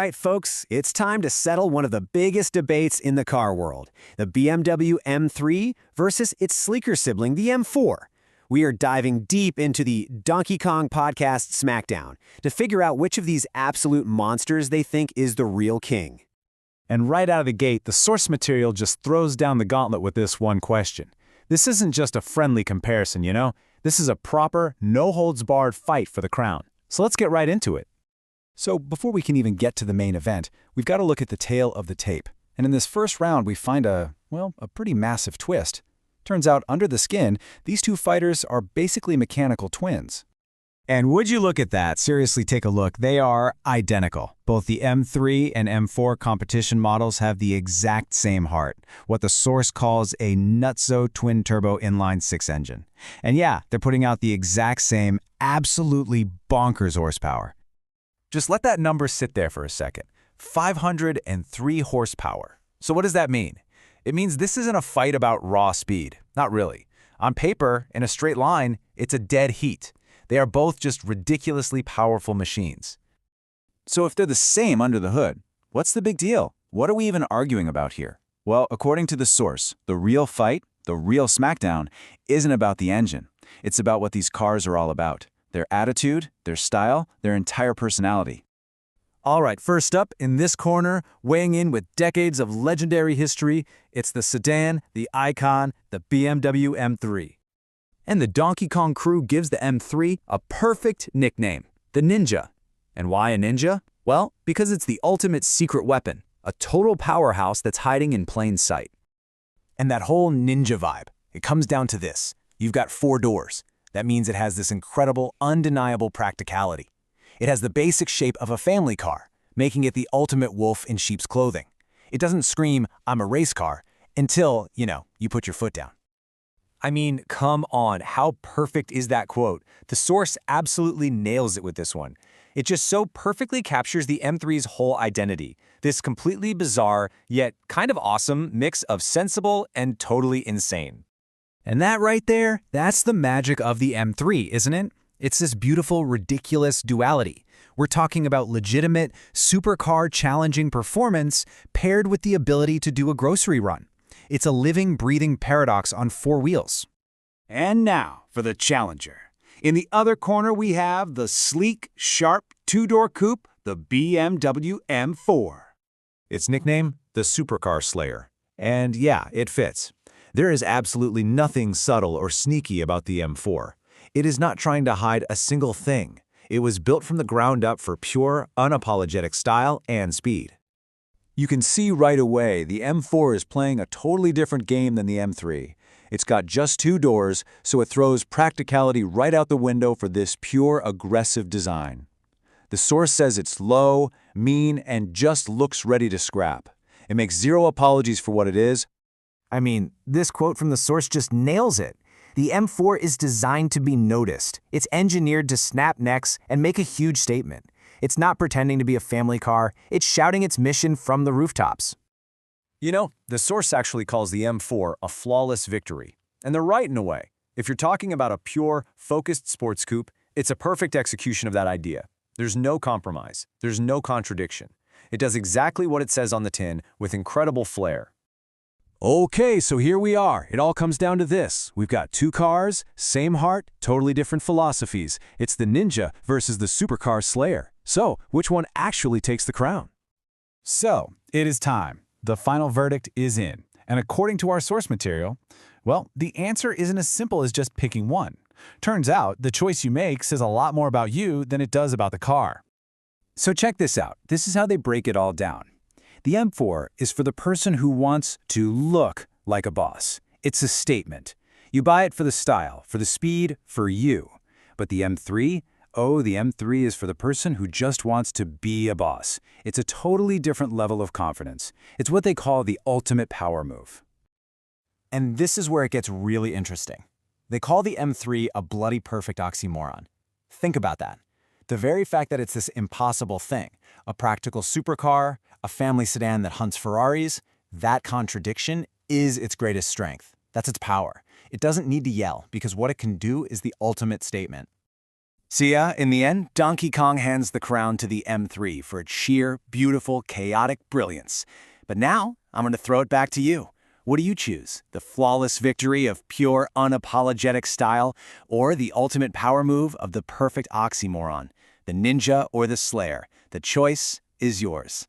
right, folks, it's time to settle one of the biggest debates in the car world, the BMW M3 versus its sleeker sibling, the M4. We are diving deep into the Donkey Kong podcast Smackdown to figure out which of these absolute monsters they think is the real king. And right out of the gate, the source material just throws down the gauntlet with this one question. This isn't just a friendly comparison, you know? This is a proper, no-holds-barred fight for the crown. So let's get right into it. So before we can even get to the main event, we've got to look at the tail of the tape. And in this first round, we find a pretty massive twist. Turns out, under the skin, these two fighters are basically mechanical twins. And would you look at that? Seriously, take a look. They are identical. Both the M3 and M4 competition models have the exact same heart, what the source calls a nutso twin-turbo inline-six engine. And yeah, they're putting out the exact same, absolutely bonkers horsepower. Just let that number sit there for a second. 503 horsepower. So what does that mean? It means this isn't a fight about raw speed. Not really. On paper, in a straight line, it's a dead heat. They are both just ridiculously powerful machines. So if they're the same under the hood, what's the big deal? What are we even arguing about here? Well, according to the source, the real fight, the real Smackdown, isn't about the engine. It's about what these cars are all about. Their attitude, their style, their entire personality. All right, first up, in this corner, weighing in with decades of legendary history, it's the sedan, the icon, the BMW M3. And the Donkey Kong crew gives the M3 a perfect nickname, the Ninja. And why a ninja? Well, because it's the ultimate secret weapon, a total powerhouse that's hiding in plain sight. And that whole ninja vibe, it comes down to this. You've got 4 doors. That means it has this incredible, undeniable practicality. It has the basic shape of a family car, making it the ultimate wolf in sheep's clothing. It doesn't scream, "I'm a race car," until, you put your foot down. I mean, come on, how perfect is that quote? The source absolutely nails it with this one. It just so perfectly captures the M3's whole identity, this completely bizarre, yet kind of awesome mix of sensible and totally insane. And that right there, that's the magic of the M3, isn't it? It's this beautiful, ridiculous duality. We're talking about legitimate, supercar-challenging performance paired with the ability to do a grocery run. It's a living, breathing paradox on 4 wheels. And now for the challenger. In the other corner, we have the sleek, sharp, 2-door coupe, the BMW M4. Its nickname, the Supercar Slayer. And yeah, it fits. There is absolutely nothing subtle or sneaky about the M4. It is not trying to hide a single thing. It was built from the ground up for pure, unapologetic style and speed. You can see right away the M4 is playing a totally different game than the M3. It's got just 2 doors, so it throws practicality right out the window for this pure, aggressive design. The source says it's low, mean, and just looks ready to scrap. It makes 0 apologies for what it is. I mean, this quote from the source just nails it. The M4 is designed to be noticed. It's engineered to snap necks and make a huge statement. It's not pretending to be a family car. It's shouting its mission from the rooftops. The source actually calls the M4 a flawless victory. And they're right in a way. If you're talking about a pure, focused sports coupe, it's a perfect execution of that idea. There's no compromise. There's no contradiction. It does exactly what it says on the tin with incredible flair. Okay, so here we are. It all comes down to this. We've got 2 cars, same heart, totally different philosophies. It's the Ninja versus the Supercar Slayer. So, which one actually takes the crown? So, it is time. The final verdict is in. And according to our source material, well, the answer isn't as simple as just picking one. Turns out, the choice you make says a lot more about you than it does about the car. So check this out. This is how they break it all down. The M4 is for the person who wants to look like a boss. It's a statement. You buy it for the style, for the speed, for you. But the M3? Oh, the M3 is for the person who just wants to be a boss. It's a totally different level of confidence. It's what they call the ultimate power move. And this is where it gets really interesting. They call the M3 a bloody perfect oxymoron. Think about that. The very fact that it's this impossible thing, a practical supercar, a family sedan that hunts Ferraris, that contradiction is its greatest strength. That's its power. It doesn't need to yell because what it can do is the ultimate statement. See ya, in the end, Donkey Kong hands the crown to the M3 for its sheer, beautiful, chaotic brilliance. But now, I'm going to throw it back to you. What do you choose? The flawless victory of pure, unapologetic style, or the ultimate power move of the perfect oxymoron? The ninja or the slayer? The choice is yours.